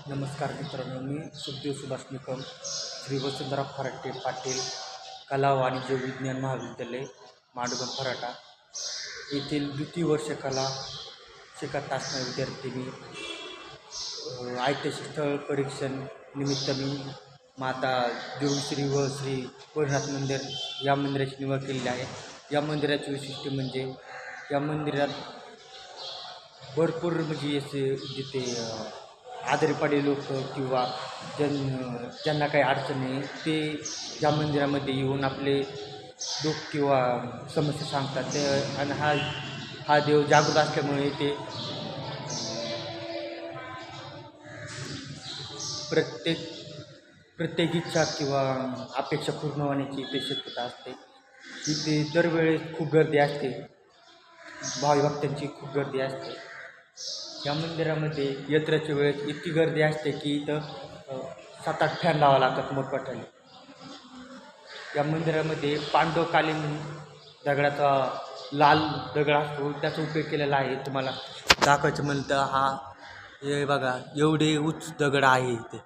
नमस्कार मित्रांनो, मी सुखदेव सुभाष निकम, श्री वसुंधरा फराटे पाटील कला व वाणिज्य विज्ञान महाविद्यालय, मांडगण फराटा येथील द्वितीय वर्ष कला शिकत असणारे विद्यार्थी मी ऐतिहासिक स्थळ परीक्षण निमित्त मी माता देवश्री व श्री कोळीनाथ मंदिर या मंदिराची निवड केलेली आहे. या मंदिराचे वैशिष्ट्य म्हणजे या मंदिरात भरपूर म्हणजे असे जिथे आजारी लोक किंवा ज्यांना काही अडचण आहे ते या मंदिरामध्ये येऊन आपले दुःख किंवा समस्या सांगतात ते. आणि हा देव जागृत असल्यामुळे ते प्रत्येक इच्छा किंवा अपेक्षा पूर्ण होण्याची इथे शक्यता असते. इथे दरवेळेस खूप गर्दी असते, भाविभक्तांची खूप गर्दी असते. या मंदिरामध्ये यात्रेच्या वेळेस इतकी गर्दी असते की इथं 7-8 फॅन लावावं लागतात मोठमोठ्याने. या मंदिरामध्ये पांडवकालीन दगडाचा लाल दगड असतो, त्याचा उपयोग केलेला आहे. तुम्हाला दाखवायचं म्हणलं तर हे बघा, एवढे उंच दगड आहे इथे.